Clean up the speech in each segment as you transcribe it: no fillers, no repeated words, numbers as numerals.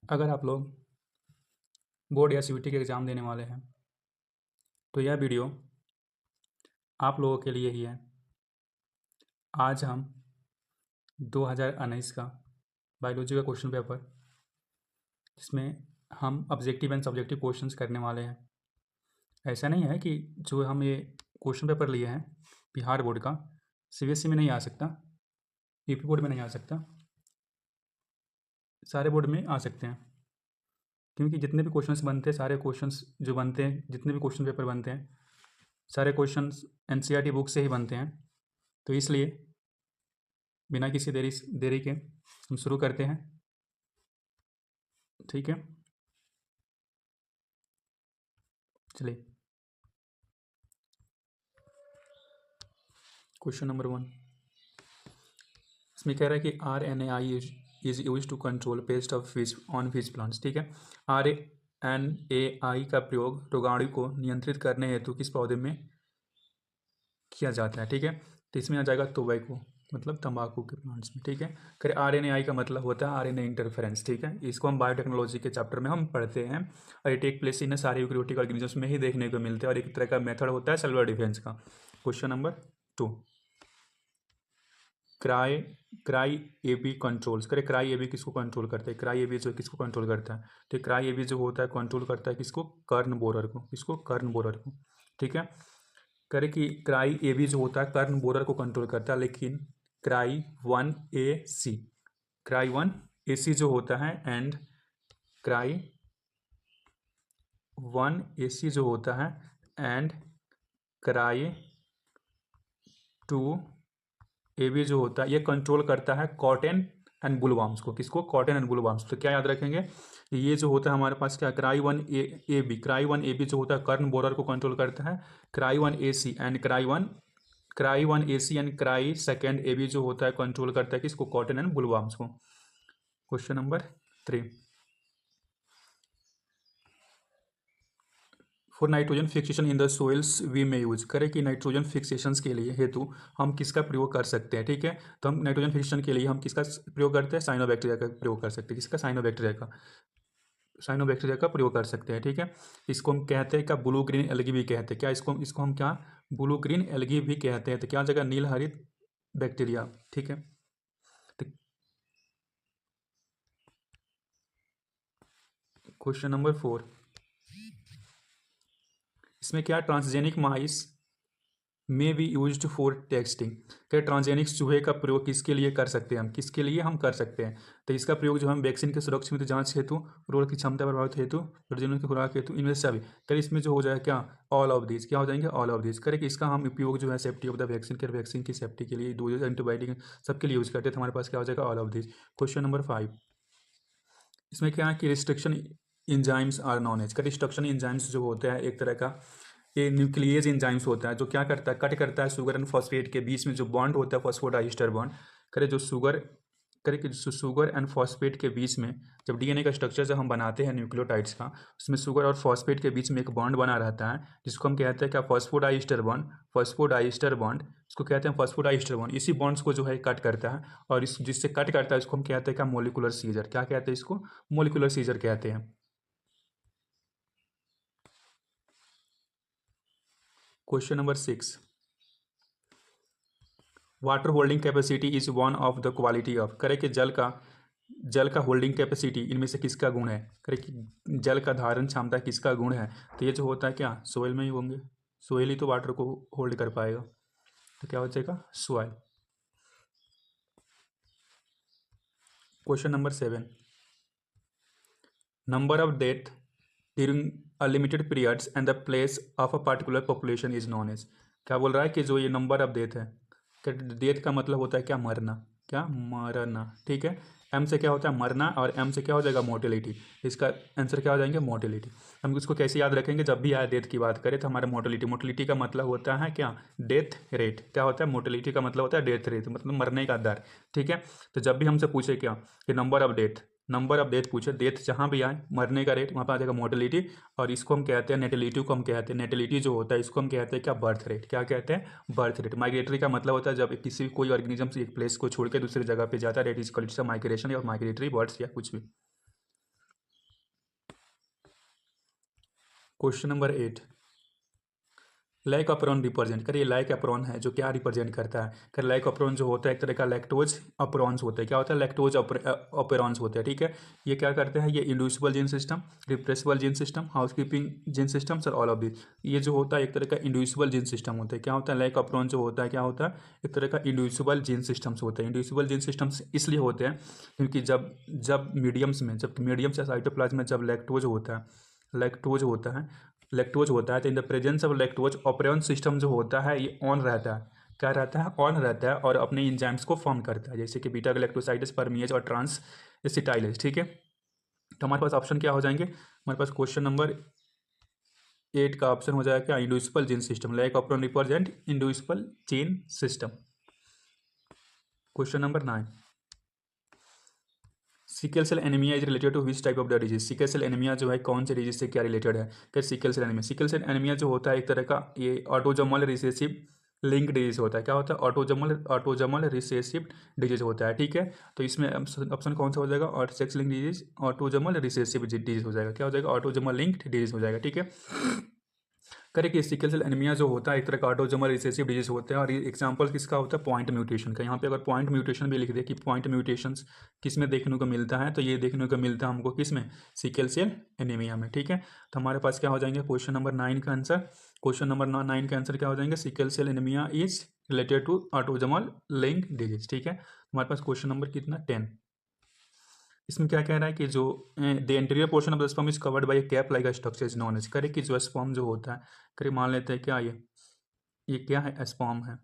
अगर आप लोग बोर्ड या सीयूईटी के एग्ज़ाम देने वाले हैं तो यह वीडियो आप लोगों के लिए ही है। आज हम 2019 का बायोलॉजी का क्वेश्चन पेपर, जिसमें हम ऑब्जेक्टिव एंड सब्जेक्टिव क्वेश्चंस करने वाले हैं। ऐसा नहीं है कि जो हम ये क्वेश्चन पेपर लिए हैं बिहार बोर्ड का, सीबीएसई में नहीं आ सकता, यूपी बोर्ड में नहीं आ सकता, सारे बोर्ड में आ सकते हैं। क्योंकि जितने भी क्वेश्चंस बनते हैं, सारे क्वेश्चंस जो बनते हैं, जितने भी क्वेश्चन पेपर बनते हैं, सारे क्वेश्चंस एनसीईआरटी बुक से ही बनते हैं। तो इसलिए बिना किसी देरी के हम शुरू करते हैं। ठीक है, चलिए। क्वेश्चन नंबर 1, इसमें कह रहा है कि RNAi is use to control pest of fish on fish plants. ठीक है, RNAi का प्रयोग रोगाणु को नियंत्रित करने हेतु किस पौधे में किया जाता है। ठीक है, तो इसमें आ जाएगा टोबैको, मतलब तंबाकू के प्लांट्स में। ठीक है, फिर RNAi का मतलब होता है RNA इंटरफेरेंस। ठीक है, इसको हम बायोटेक्नोलॉजी के चैप्टर में हम पढ़ते हैं और ये टेक प्लेस इन सारे यूकेरियोटिक ऑर्गेनिजम्स में ही देखने को मिलते हैं और एक तरह का मेथड होता है सेलुलर डिफेंस का। Question number 2, cry AB controls करे। क्राई एबी किसको कंट्रोल करता है? क्राई एबी जो किसको कंट्रोल करता है? तो क्राई एबी जो होता है कंट्रोल करता है किसको? कर्ण बोरर को। किसको? कर्ण बोरर को। ठीक है, करे कि क्राई एबी जो होता है कर्ण बोरर को कंट्रोल करता है, लेकिन क्राई 1AC, क्राई 1AC जो होता है एंड क्राई 1AC जो होता है एंड क्राई 2AB जो होता है, ये कंट्रोल करता है कॉटन एंड बुलवार्म्स को। किसको? Cotton and bollworms. तो क्या याद रखेंगे? ये जो होता है हमारे पास क्या, क्राई 1AB, क्राई 1AB जो होता है कर्ण बोरर को कंट्रोल करता है, cry 1AC and cry 1AC and cry second AB जो होता है कंट्रोल करता है किसको? कॉटन एंड बुलवार्म्स को। Question number 3, for nitrogen fixation in the soils we में यूज करे कि नाइट्रोजन फिक्सेशन के लिए हेतु हम किसका प्रयोग कर सकते हैं। ठीक है, तो हम नाइट्रोजन फिक्सेशन के लिए हम किसका प्रयोग करते हैं? साइनोबैक्टीरिया का प्रयोग कर सकते हैं। किसका? साइनोबैक्टीरिया का प्रयोग कर सकते हैं। ठीक है, इसको हम कहते हैं क्या? ब्लू ग्रीन एल्गी भी कहते हैं। क्या इसको हम क्या? ब्लू ग्रीन एल्गी भी कहते हैं। तो क्या जगह? नील हरित बैक्टीरिया। ठीक है, तो क्वेश्चन नंबर 4, इसमें क्या? Transgenic mice may be used for testing. क्या ट्रांसजेनिक चूहे का प्रयोग किसके लिए कर सकते हैं? हम किसके लिए हम कर सकते हैं? तो इसका प्रयोग जो हम वैक्सीन के सुरक्षित जांच हेतु, रोग की क्षमता प्रभावित हेतु, प्रजनन की खुराक हेतु, इनमें से सभी। करें इसमें जो हो जाएगा क्या? All of this. क्या हो जाएंगे? All of this. करें कि इसका हम उपयोग जो है सेफ्टी ऑफ द वैक्सीन के, वैक्सीन की सेफ्टी के लिए, डोजेज, एंटीबायोटिक सबके लिए यूज करते हैं। तो हमारे पास क्या हो जाएगा? All of this. Question number 5, इसमें क्या है कि restriction enzymes are known as. का रिस्ट्रिक्शन इंजाइम्स जो होता है एक तरह का ये न्यूक्लियस इंजाइम्स होता है जो क्या करता है? कट करता है शुगर एंड फॉस्फेट के बीच में जो बॉन्ड होता है फॉस्फोडाइस्टर बॉन्ड। करे जो शुगर एंड फॉस्फेट के बीच में जब डीएनए का स्ट्रक्चर जब हम बनाते हैं न्यूक्लियोटाइड्स का, उसमें शुगर और फॉस्फेट के बीच में एक बॉन्ड बना रहता है जिसको हम कहते हैं क्या? Phosphodiester bond. फॉस्फोडाइस्टर बॉन्ड इसको कहते हैं फॉस्फोडाइस्टर बॉन्ड। इसी बॉन्ड्स को जो है कट करता है और इस जिससे कट करता है इसको हम कहते हैं क्या? Molecular scissor. क्या कहते हैं इसको? मोलिकुलर सीजर कहते हैं। Question number 6, water holding capacity is one of the quality of. करे कि जल का होल्डिंग कैपेसिटी इनमें से किसका गुण है? करे कि जल का धारण क्षमता किसका गुण है? तो ये जो होता है क्या? सोयल में ही होंगे। सोयल ही तो वाटर को होल्ड कर पाएगा। तो क्या हो जाएगा? Soil. Question number 7, number of death during a limited periods and the place of a particular population is known as. क्या बोल रहा है कि जो ये नंबर ऑफ डेथ है, क्या डेथ का मतलब होता है क्या? मरना। क्या? मरना। ठीक है, एम से क्या होता है? मरना, और एम से क्या हो जाएगा? मोर्टेलिटी। इसका आंसर क्या हो जाएंगे? मोर्टेलिटी। हम इसको कैसे याद रखेंगे? जब भी आए डेथ की बात करें तो हमारा मोर्टेलिटी का मतलब होता है क्या? Death rate. क्या होता है? मोर्टेलिटी का मतलब होता है डेथ रेट, मतलब मरने का दर। ठीक है, तो जब भी हमसे पूछे क्या कि नंबर ऑफ डेथ पूछे, डेथ जहाँ भी आए, मरने का रेट, वहाँ पर आ जाएगा मोर्टेलिटी। और इसको हम कहते हैं नेटिलिटी को हम कहते हैं, नेटिलिटी जो होता है इसको हम कहते हैं क्या? Birth rate. क्या कहते हैं? Birth rate. माइग्रेटरी का मतलब होता है जब किसी कोई ऑर्गेनिज्म से एक प्लेस को छोड़ के दूसरी जगह पे जाता है, डेट इज कॉल्ड माइग्रेशन या माइग्रेटरी बर्ड्स या कुछ भी। Question number 8, like apron represent करिए। लाइक अप्रॉन है जो क्या रिप्रेजेंट करता है? कर लाइक अप्रॉन जो होता है एक तरह का लैक्टोज अप्रॉन्स होता है। क्या होता है? लैक्टोज अप्रॉन्स होते हैं। ठीक है, ये क्या करते हैं? ये inducible gene system, repressible gene system, housekeeping gene systems और ऑल ऑफ दिस, ये जो होता है एक तरह का इंड्यूसिबल जीन सिस्टम होता है। क्या होता है? लाइक अप्रॉन जो होता है क्या होता है? एक तरह का इंड्यूसिबल जीन सिस्टम्स होते हैं। इंड्यूसिबल जीन सिस्टम्स इसलिए होते हैं क्योंकि जब जब मीडियम्स में, जब मीडियम्स या साइटोप्लाज्म में जब लैक्टोज होता है तो in the presence of lactose operation system जो होता है ये ऑन रहता है। क्या रहता है? ऑन रहता है और अपने इंजाइम्स को फॉर्म करता है, जैसे कि बीटा गैलेक्टोसाइडेज, परमिएज और ट्रांस एसिटाइलेज। ठीक है, तो हमारे पास ऑप्शन क्या हो जाएंगे? हमारे पास क्वेश्चन नंबर 8 का ऑप्शन हो जाएगा क्या? Inducible gene system, like operation represent inducible gene system. Question number 9, sickle cell anaemia is related to which type of the disease? Sickle cell anaemia जो है कौन से डिजीज से क्या रिलेटेड है? क्या सिकल सेल एनीमिया जो होता है एक तरह का ये ऑटोजोमल रिसेसिव लिंक डिजीज होता है। क्या होता है? ऑटोजोमल रिसेसिव डिजीज होता है। ठीक है, तो इसमें ऑप्शन कौन सा हो जाएगा? और sex link disease autosomal recessive disease हो जाएगा। क्या हो जाएगा? ऑटोजोमल लिंक्ड डिजीज हो जाएगा। ठीक है, करें कि सिकल सेल एनीमिया जो होता है एक तरह का ऑटोजोमल रिसेसिव डिजीज होता है और ये एग्जांपल किसका होता है? पॉइंट म्यूटेशन का। यहाँ पे अगर पॉइंट म्यूटेशन भी लिख दे कि पॉइंट म्यूटेशंस किस में देखने को मिलता है, तो ये देखने को मिलता है हमको किस में? सिकल सेल एनीमिया में। ठीक है, तो हमारे पास क्या हो जाएंगे क्वेश्चन नंबर 9 का आंसर? क्वेश्चन नंबर 9 का आंसर क्या हो जाएंगे? Sickle cell anaemia is related to autosomal link disease. ठीक है, हमारे पास क्वेश्चन नंबर कितना? 10। इसमें क्या कह रहा है कि जो the interior portion of the sperm is covered by a cap like structure is known as. करे कि जो स्पर्म जो होता है, करे मान लेते हैं क्या ये क्या है? स्पर्म है।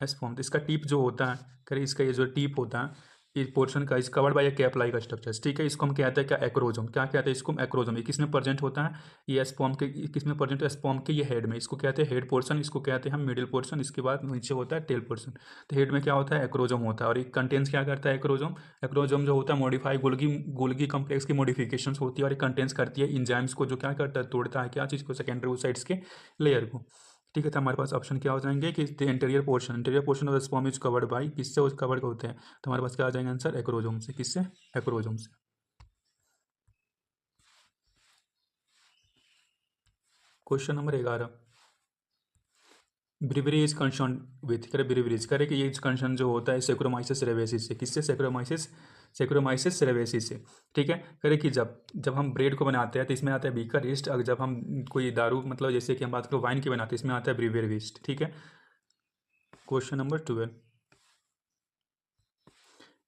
स्पर्म, तो इसका टिप जो होता है, करे इसका ये जो टिप होता है इस पोर्शन का is covered by a cap like structures. ठीक है, इसको हम कहते हैं क्या? एक्रोजोम। क्या कहते हैं इसको? एक्रोजोम। ये किस में प्रेजेंट होता है? ये स्पर्म के किस में प्रेजेंट है? स्पर्म के ये हेड में, इसको कहते हैं हेड पोर्शन, इसको कहते हैं हम मिडिल पोर्शन, इसके बाद नीचे होता है टेल पोर्शन। तो हेड में क्या होता है? एक्रोजोम होता है और ये कंटेंट्स क्या करता है? एक्रोजोम। एक्रोजोम जो होता है मॉडिफाई गोल्गी कम्प्लेक्स की मॉडिफिकेशंस होती है और ये कंटेंट्स करती है इंजाइम्स को, जो क्या करता है? तोड़ता है क्या चीज़ को? सेकेंडरी ओसाइट्स के लेयर को। ठीक है, तो हमारे पास ऑप्शन क्या हो जाएंगे कि interior portion of the sperm is covered by, किससे कवर्ड होते हैं? तो हमारे पास क्या आ जाएगा आंसर? एक्रोजोम से। किससे? एक्रोजोम से। Question number 11, brewery is concern with, करे ब्रिवरीज, करे कि ये कंसर्न जो होता है सेक्रोमाइसिस रेवेसिस से। किससे? सेक्रोमाइसिस रेवेसिस से। ठीक है, करे कि जब जब हम ब्रेड को बनाते हैं तो इसमें आता है बीकर ईस्ट, अगर जब हम कोई दारू मतलब जैसे कि हम बात करें वाइन की बनाते हैं इसमें आता है ब्रिवेरी ईस्ट। ठीक है, question number 12,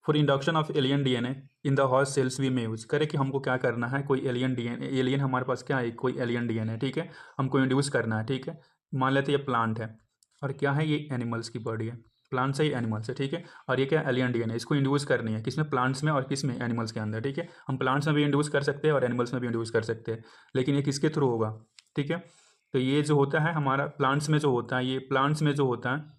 for induction of alien DNA in the host cells we में यूज। करे कि हमको क्या करना है? कोई एलियन डीएनए, एलियन हमारे पास क्या है? कोई एलियन डीएनए। ठीक है, हमको इंड्यूस करना है। ठीक है, मान लेते हैं ये प्लांट है और क्या है? ये एनिमल्स की बॉडी है। प्लांट से ही एनिमल्स है। ठीक है, और ये क्या? Alien DNA. इसको इंड्यूस करनी है किसमें? प्लांट्स में और किसमें? एनिमल्स के अंदर। ठीक है, हम प्लांट्स में भी इंड्यूस कर सकते हैं और एनिमल्स में भी इंड्यूस कर सकते हैं, लेकिन ये किसके थ्रू होगा? ठीक है, तो ये जो होता है हमारा प्लांट्स में जो होता है, ये प्लांट्स में जो होता है,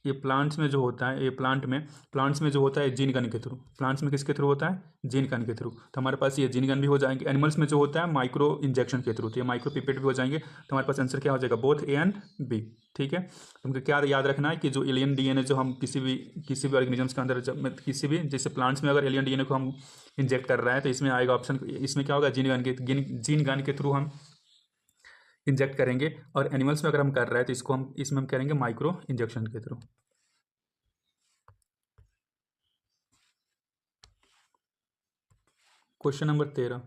ये प्लांट्स में जो होता है, ये प्लांट्स में जो होता है जीन गन के थ्रू। प्लांट्स में किसके थ्रू होता है? जीन गन के थ्रू। तो हमारे पास ये जीन गन भी हो जाएंगे। एनिमल्स में जो होता है माइक्रो इंजेक्शन के थ्रू, तो ये माइक्रो पिपेट भी हो जाएंगे। तो हमारे पास आंसर क्या हो जाएगा? Both A and B. ठीक है, तो हमको क्या याद रखना है कि जो एलियन डीएनए जो हम किसी भी ऑर्गेनिजम्स के अंदर जब किसी भी जैसे प्लांट्स में अगर एलियन डीएनए को हम इंजेक्ट कर रहे हैं तो इसमें आएगा ऑप्शन, इसमें क्या होगा? जीन गन के थ्रू हम इंजेक्ट करेंगे, और एनिमल्स में अगर हम कर रहे हैं तो इसमें हम करेंगे माइक्रो इंजेक्शन के थ्रू। क्वेश्चन नंबर 13,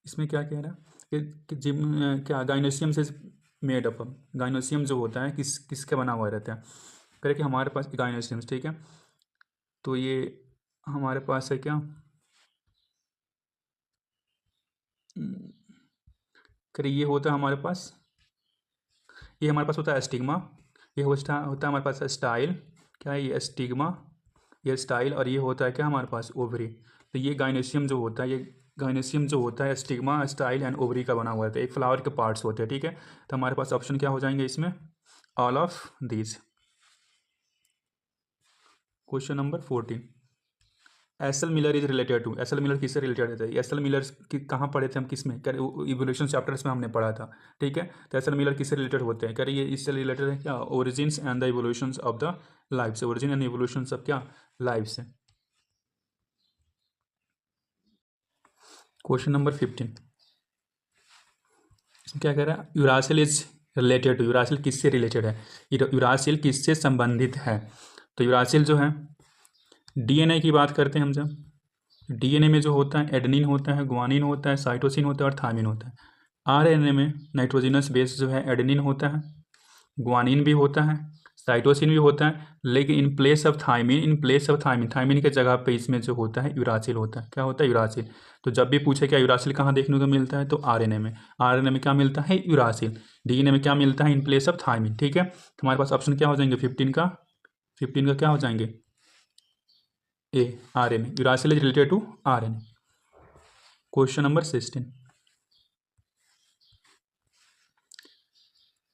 इसमें क्या कह रहा है कि जिम क्या गाइनोसियम से मेड अप। गाइनोसियम जो होता है किसका बना हुआ रहता है? कह कि हमारे पास गाइनोसियम्स। ठीक है, तो ये हमारे पास है क्या? करिए ये होता है हमारे पास, ये हमारे पास होता है स्टिग्मा, ये होता है हमारे पास स्टाइल। क्या है? ये स्टिग्मा, ये स्टाइल, और ये होता है क्या हमारे पास? ओवरी। तो ये गाइनोसियम जो होता है, ये गाइनोसियम जो होता है स्टिग्मा, स्टाइल एंड ओवरी का बना हुआ है। तो एक फ्लावर के पार्ट्स होते हैं। ठीक है, तो हमारे पास ऑप्शन क्या हो जाएंगे इसमें? All of these. Question number 14, S L Miller is related to. S L Miller किससे रिलेटेड है? एस एल मिलर कहाँ पढ़े थे हम? किस में? क्या इवोल्यूशन चैप्टर्स में हमने पढ़ा था। ठीक है, तो एस एल मिलर किससे रिलेटेड होते हैं? क्या ये इससे रिलेटेड है क्या? Origins and the evolution of the life से। ओरिजिन एंड इवोल्यूशन ऑफ क्या? लाइफ से। क्वेश्चन नंबर 15, इसमें क्या कह रहा है, uracil is related to, uracil किससे रिलेटेड है, यूरासिल किससे संबंधित है। तो यूरासिल जो है, डीएनए की बात करते हैं हम, जब डीएनए में जो होता है एडेनिन होता है, ग्वानिन होता है, साइटोसिन होता है और थायमिन होता है। आरएनए में नाइट्रोजनस बेस जो है एडेनिन होता है, ग्वानिन भी होता है, साइटोसिन भी होता है, लेकिन in place of thymine, thymine के जगह पे इसमें जो होता है यूरासिल होता है। क्या होता है, यूरासिल। तो जब भी पूछे क्या यूरासिल कहाँ देखने को मिलता है, तो आरएनए में। आरएनए में क्या मिलता है, यूरासिल। डीएनए में क्या मिलता है, इन प्लेस ऑफ थायमिन। ठीक है, तो हमारे पास ऑप्शन क्या हो जाएंगे, 15 का क्या हो जाएंगे, A, RNA. Uracil is related to RNA. Question number 16,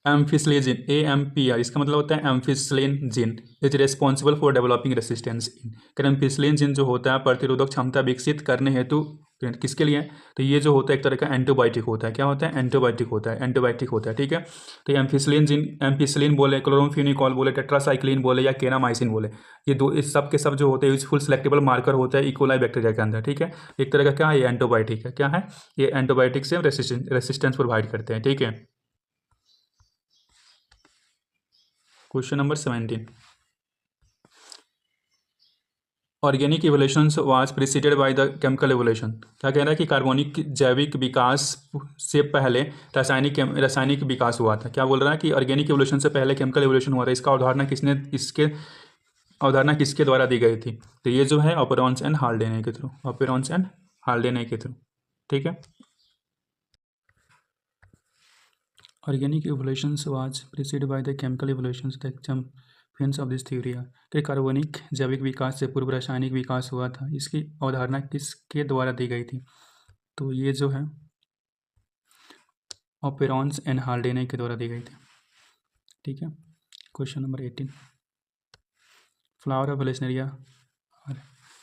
ampicillin gene, AMPR, इसका मतलब होता है ampicillin gene is responsible for developing resistance in. Ampicillin gene जो होता है प्रतिरोधक क्षमता विकसित करने हेतु किसके लिए, तो ये जो होता है एक तरह का एंटीबायोटिक होता है। क्या होता है, एंटीबायोटिक होता है। ठीक है, तो ये एम्फिस्लेन जिन, एम्फिस्लिन बोले, क्लोरोम्फेनिकॉल बोले, टेट्रासाइक्लिन बोले या केरामाइसिन बोले, ये दो, इस सब के सब जो होते हैं यूजफुल सेलेक्टेबल मार्कर होता है इकोलाई बैक्टीरिया के अंदर। ठीक है, एक तरह का क्या है, ये एंटीबायोटिक है। क्या है, ये एंटीबायोटिक से रेसिस्टेंस प्रोवाइड करते हैं। ठीक है, question number 17, organic evolution was preceded by the chemical evolution. क्या कह रहा है कि कार्बनिक जैविक विकास से पहले रासायनिक विकास हुआ था। क्या बोल रहा है कि ऑर्गेनिक इवोल्यूशन से पहले केमिकल इवोल्यूशन हुआ था। इसका अवधारणा किसके द्वारा दी गई थी, तो ये जो है ऑपेरॉन्स एंड हाल्डेने के थ्रू। ठीक है, organic evolution was preceded by the chemical evolution, the champions of this theory कि कार्बनिक जैविक विकास से पूर्व रासायनिक विकास हुआ था। इसकी अवधारणा किसके द्वारा दी गई थी, तो ये जो है ऑपेरॉन्स एंड हाल्डेने के द्वारा दी गई थी। ठीक है, question number 18, flower of Vallisneria,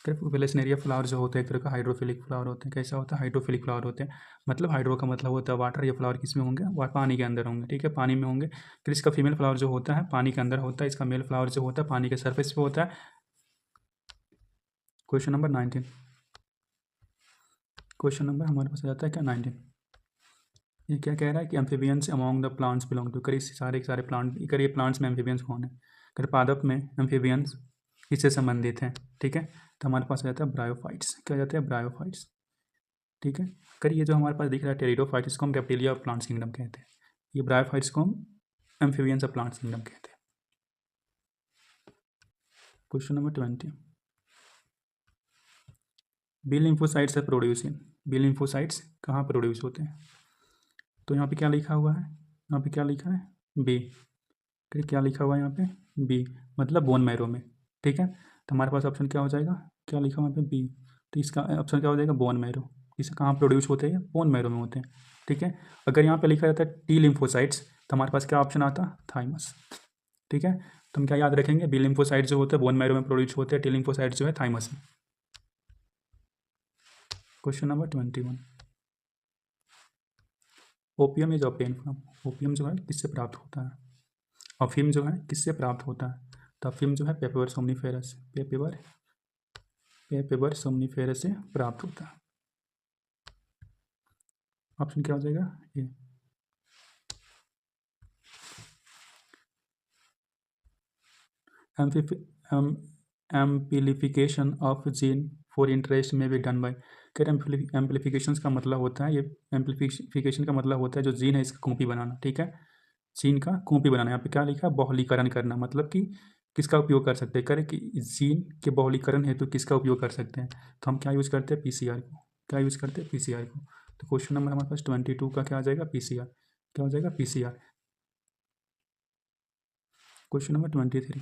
Vallisneria flower जो होते हैं एक तरह का हाइड्रोफिलिक फ्लावर होते हैं। कैसा होता है, हाइड्रोफिलिक फ्लावर होते हैं। मतलब हाइड्रो का मतलब होता है वाटर, ये फ्लावर किस में होंगे, पानी के अंदर होंगे। ठीक है, पानी में होंगे। फिर इसका फीमेल फ्लावर जो होता है पानी के अंदर होता है, इसका मेल फ्लावर जो होता है पानी के सरफेस पे होता है। क्वेश्चन नंबर 19, क्वेश्चन नंबर हमारे पास आ जाता है क्या, 19। ये क्या कह रहा है कि amphibians among the plants belong to, करिए सारे के सारे प्लांट, करिए प्लांट्स में एम्फीबियंस कौन है, कर पादप में एम्फीबियंस किससे संबंधित हैं। ठीक है, तो हमारे पास आ जाता है ब्रायोफाइट्स। क्या जाता है, ब्रायोफाइट्स। ठीक है, करिए ये जो हमारे पास दिख रहा है टेरिडोफाइट्स को हम रेप्टिलिया ऑफ प्लांट्स किंगडम कहते हैं। ये ब्रायोफाइट्स को हम एम्फीबियंस ऑफ प्लांट्स किंगडम कहते हैं। क्वेश्चन नंबर 20, बी लिम्फोसाइट्स है प्रोड्यूस इन, बी लिम्फोसाइट्स कहाँ प्रोड्यूस होते हैं, तो यहाँ पे क्या लिखा हुआ है, यहाँ पे क्या लिखा है, बी। क्या लिखा हुआ है यहाँ पे, बी, मतलब बोन मैरो में। ठीक है, तो हमारे पास ऑप्शन क्या हो जाएगा, क्या लिखा हुआ है यहाँ पे, बी। तो इसका ऑप्शन क्या हो जाएगा, बोन मैरो। इसे कहाँ प्रोड्यूस होते हैं, बोन मैरो में होते हैं। ठीक है, अगर यहाँ पे लिखा रहता है टी लिम्फोसाइट्स तो हमारे पास क्या ऑप्शन आता, थाइमस। ठीक है, तो हम क्या याद रखेंगे, बी लिम्फोसाइट जो होते हैं बोन मैरो में प्रोड्यूस होते हैं, टी लिम्फोसाइट जो है थाइमस में। Question number 21, opium is obtain from, opium जो है किससे प्राप्त होता है, अफीम जो है किससे प्राप्त होता है, तो अफीम जो है पेपेवर सोमनीफेरस, पेपेवर सोमनीफेरस से प्राप्त होता है। ऑप्शन क्या हो जाएगा, A. Amplification of gene for interest में भी डन बाय, कह रहे एम्प्लीफिकेशन का मतलब होता है, ये एम्प्लीफिकेशन का मतलब होता है जो जीन है इसका कॉपी बनाना। ठीक है, जीन का कॉपी बनाना। यहाँ पे क्या लिखा, बहुलीकरण करना, मतलब कि किसका उपयोग कर सकते हैं, करें कि जीन के बहुलीकरण हेतु किसका उपयोग कर सकते हैं, तो हम क्या यूज़ करते हैं, पीसीआर को। क्या यूज़ करते हैं, पीसीआर को। तो क्वेश्चन नंबर हमारे पास 22 का क्या आ जाएगा, पीसीआर। क्या हो जाएगा, पीसीआर। क्वेश्चन नंबर 23,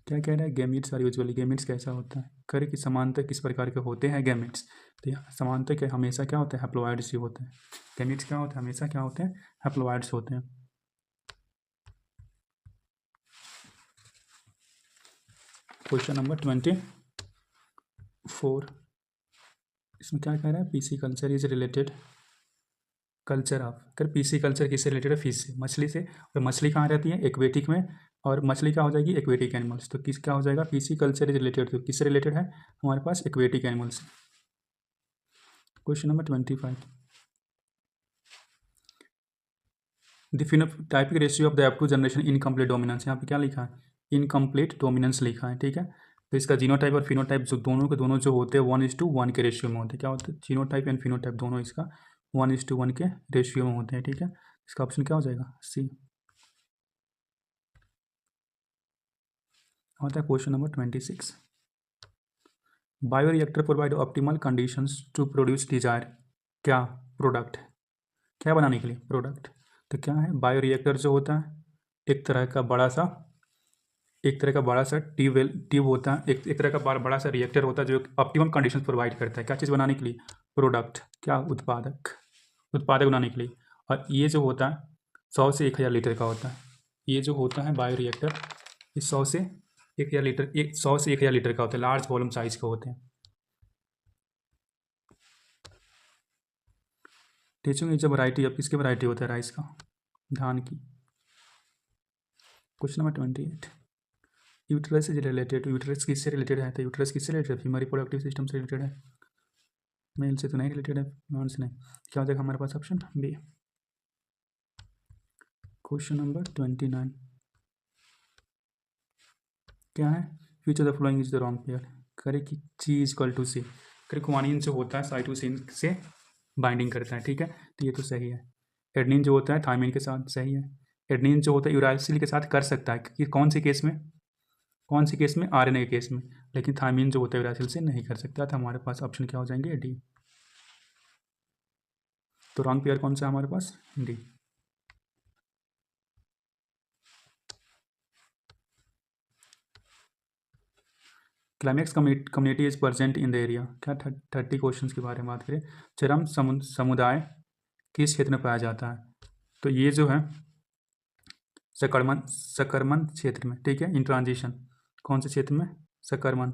क्या कह रहा है, गैमीट्स आर यूजुअली, गैमीट्स कैसा होता है, करे कि समानता किस प्रकार के होते हैं गैमीट्स, तो समानता के हमेशा क्या होता है, हैप्लोइड्स ही होते हैं। गैमीट्स क्या होते हैं, हमेशा क्या होते हैं, हैप्लोइड्स होते हैं। क्वेश्चन नंबर 24, इसमें क्या कह रहा है, PC culture is related, culture of, कर पीसी कल्चर किससे रिलेटेड है, फिश से, मछली से। और मछली कहाँ रहती है, एक्वेटिक में, और मछली क्या हो जाएगी, एक्वेटिक एनिमल्स। तो किस क्या हो जाएगा, पीसी कल्चर इज रिलेटेड, तो किससे रिलेटेड है, हमारे पास aquatic animals. Question number 25, the phenotypic ratio of the F2 generation incomplete dominance, यहाँ पे क्या लिखा है, इनकम्प्लीट डोमिनेंस लिखा है, ठीक है। तो इसका जीनोटाइप और फिनोटाइप जो दोनों के दोनों जो होते हैं 1:1 के रेशियो में होते हैं, क्या होते हैं, जीनोटाइप एंड फिनोटाइप दोनों इसका 1:1 के रेशियो में होते हैं, ठीक है। इसका ऑप्शन क्या हो जाएगा, सी होता है question number 26। Bioreactor provide optimal conditions to produce desire, क्या प्रोडक्ट, क्या बनाने के लिए प्रोडक्ट। तो क्या है, बायोरिएक्टर जो होता है एक तरह का बड़ा सा ट्यूब होता है, एक तरह का बड़ा सा रिएक्टर होता है जो ऑप्टिमम कंडीशंस प्रोवाइड करता है, क्या चीज़ बनाने के लिए, प्रोडक्ट, क्या उत्पादक बनाने के लिए। और ये जो होता है 100 से 1000 लीटर का होता है, ये जो होता है बायोरिएक्टर ये 100 से 1000 लीटर, 100 से 1000 लीटर का होता है, लार्ज वॉल्यूम साइज के होते हैं। टीचिंग इज अ वैरायटी, अब किसकी वैरायटी होता है, राइस का, धान की। Question number 28, uterus is related, uterus किससे रिलेटेड है, तो यूट्रस किससे रिलेटेड है, फीमेल रिप्रोडक्टिव सिस्टम से रिलेटेड है, मेल से तो नहीं रिलेटेड है, नॉन से नहीं। क्या हो जाएगा हमारे पास ऑप्शन बी। क्वेश्चन नंबर 29 क्या है, which of the following is the wrong pair, करे कि ची इज इक्वल टू सी, करे गुआनिन जो होता है साइटोसिन से बाइंडिंग करता है, ठीक है, तो ये तो सही है। एडनिन जो होता है थायमिन के साथ, सही है। एडनिन जो होता है यूरासिल के साथ कर सकता है, कि कौन से केस में, आरएनए के केस में, लेकिन थायमिन जो होता है यूरासिल से नहीं कर सकता। तो हमारे पास ऑप्शन क्या हो जाएंगे, डी। तो रॉन्ग पेयर कौन सा है हमारे पास, D. Climax community is present in the area, क्या 30 क्वेश्चन के बारे में बात करें। चरम समुदाय किस क्षेत्र में पाया जाता है, तो ये जो है सकरमन क्षेत्र में, ठीक है, इन ट्रांजिशन, कौन से क्षेत्र में, संक्रमण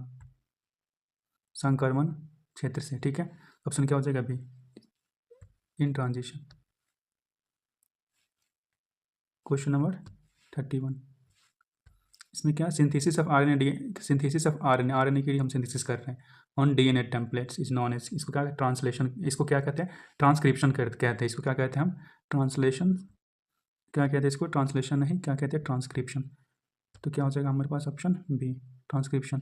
क्षेत्र से, ठीक है। ऑप्शन क्या हो जाएगा अभी, इन ट्रांजिशन। क्वेश्चन नंबर 31, इसमें क्या, सिंथेसिस ऑफ आरएनए के लिए हम सिंथेसिस कर रहे हैं on DNA templates is known as, इसको क्या ट्रांसलेशन, इसको क्या कहते हैं, ट्रांसक्रिप्शन कहते हैं, इसको क्या कहते हैं हम, ट्रांसलेशन, क्या कहते हैं इसको, ट्रांसलेशन नहीं, क्या कहते हैं, ट्रांसक्रिप्शन। तो क्या हो जाएगा हमारे पास ऑप्शन बी, ट्रांसक्रिप्शन।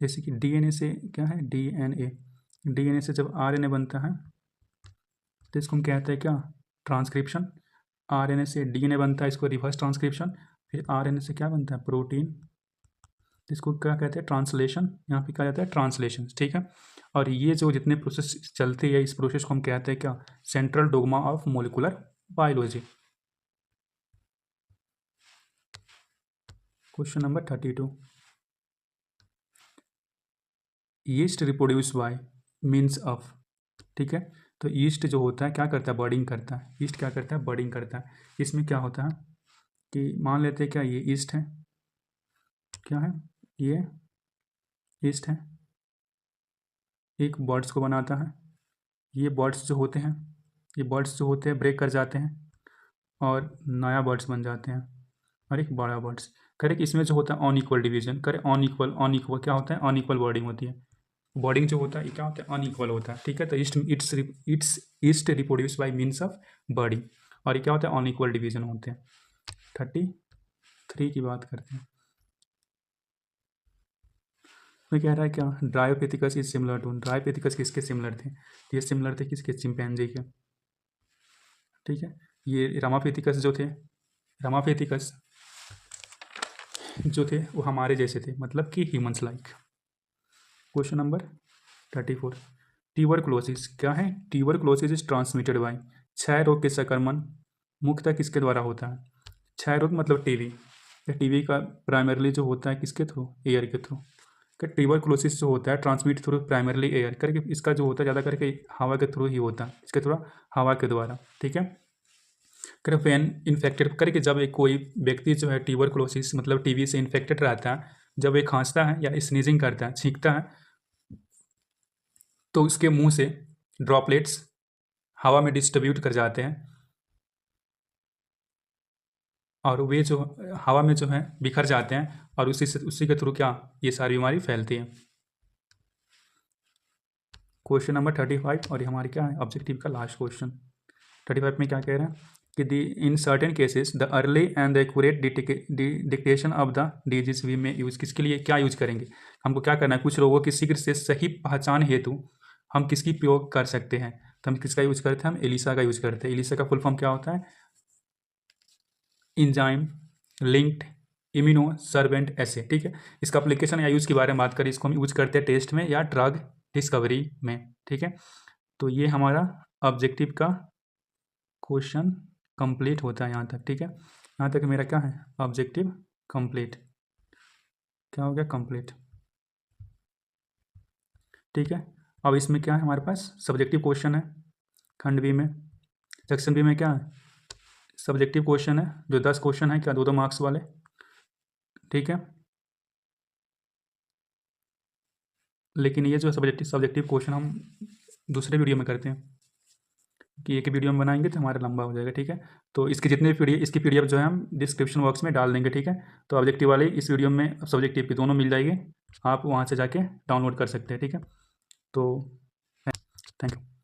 जैसे कि डीएनए से क्या है, डीएनए से जब आरएनए बनता है तो इसको हम कहते हैं क्या, ट्रांसक्रिप्शन। आरएनए से डीएनए बनता है, इसको रिवर्स ट्रांसक्रिप्शन। फिर आरएनए से क्या बनता है, प्रोटीन, इसको क्या कहते हैं, ट्रांसलेशन, यहाँ पे क्या जाता है, ट्रांसलेशन, ठीक है। और ये जो जितने प्रोसेस चलते हैं, इस प्रोसेस को हम कहते हैं क्या, central dogma of molecular biology. Question number 32, yeast reproduce by means of, ठीक है। तो यीस्ट जो होता है क्या करता है, बर्डिंग करता है, यीस्ट क्या करता है, बर्डिंग करता है। इसमें क्या होता है कि मान लेते हैं क्या, ये यीस्ट है, क्या है, ये यीस्ट है, एक बर्ड्स को बनाता है, ये बर्ड्स जो होते हैं ब्रेक कर जाते हैं और नया बर्ड्स बन जाते हैं, और एक बड़ा बर्ड्स करे कि इसमें जो होता है अनइक्वल डिवीजन, करे अनइक्वल क्या होता है, अनइक्वल बर्डिंग होती है। बर्डिंग जो होता है ये क्या होता है, अनइक्वल होता है, ठीक है। तो it's reproduce by means of budding, और ये क्या होता है, अनइक्वल डिवीजन होते हैं। 33 की बात करते हैं, मैं कह रहा है क्या, ड्रायोपेथिकस इज सिमिलर टू, ड्रायोपेथिकस किसके सिमिलर थे, ये सिमिलर थे किसके, चिंपैंजी के, ठीक है। ये रामापेथिकस जो थे वो हमारे जैसे थे, मतलब कि humans like. Question number 34, tuberculosis क्या है, ट्यूबरक्लोसिस इज ट्रांसमिटेड बाय, क्षय रोग के संक्रमण मुख्यतः किसके द्वारा होता है, क्षय रोग मतलब टीबी, टीबी का प्राइमरली जो होता है किसके थ्रू, एयर के थ्रू। ट्यूबरक्लोसिस जो होता है ट्रांसमिट थ्रू प्राइमरली एयर करके, इसका जो होता है ज़्यादा करके हवा के थ्रू ही होता है, इसके थ्रू हवा के द्वारा, ठीक है। कर फैन इन्फेक्टेड करके, जब एक कोई व्यक्ति जो है ट्यूबरक्लोसिस मतलब टीबी से इन्फेक्टेड रहता है, जब वो खांसता है या स्नीजिंग करता है, छींकता है, तो उसके मुंह से ड्रॉपलेट्स हवा में डिस्ट्रीब्यूट कर जाते हैं, और वे जो हवा में जो है बिखर जाते हैं, और उसी के थ्रू क्या ये सारी बीमारी फैलती है। क्वेश्चन नंबर 35, और ये हमारी क्या है ऑब्जेक्टिव का लास्ट क्वेश्चन। 35 में क्या कह रहे हैं, कि in certain cases the early and the accurate detection of the disease we में यूज, किसके लिए क्या यूज करेंगे, हमको क्या करना है, कुछ रोगों की शीघ्र से सही पहचान हेतु हम किसकी प्रयोग कर सकते हैं, तो हम किसका यूज करते हैं, हम एलिसा का यूज करते हैं। एलिसा का फुल फॉर्म क्या होता है, इंजाइम लिंक्ड इम्यूनो सर्वेंट एसे, ठीक है। इसका एप्लीकेशन या यूज के बारे में बात करें, इसको हम यूज करते हैं टेस्ट में या ड्रग डिस्कवरी में, ठीक है। तो ये हमारा ऑब्जेक्टिव का क्वेश्चन कंप्लीट होता है यहाँ तक, ठीक है। यहाँ तक मेरा क्या है, ऑब्जेक्टिव कंप्लीट, क्या हो गया, कंप्लीट, ठीक है। अब इसमें क्या है हमारे पास, सब्जेक्टिव क्वेश्चन है खंड बी में। सेक्शन बी में क्या है, सब्जेक्टिव क्वेश्चन है जो 10 क्वेश्चन है, क्या 2-2 मार्क्स वाले, ठीक है। लेकिन ये जो सब्जेक्टिव क्वेश्चन हम दूसरे वीडियो में करते हैं, कि एक वीडियो में बनाएंगे तो हमारा लंबा हो जाएगा, ठीक है। तो इसके जितने इसकी PDF जो है हम डिस्क्रिप्शन बॉक्स में डाल देंगे, ठीक है। तो ऑब्जेक्टिव वाले इस वीडियो में सब्जेक्टिव की दोनों मिल जाएगी, आप वहाँ से जाके डाउनलोड कर सकते हैं, ठीक है। तो थैंक यू।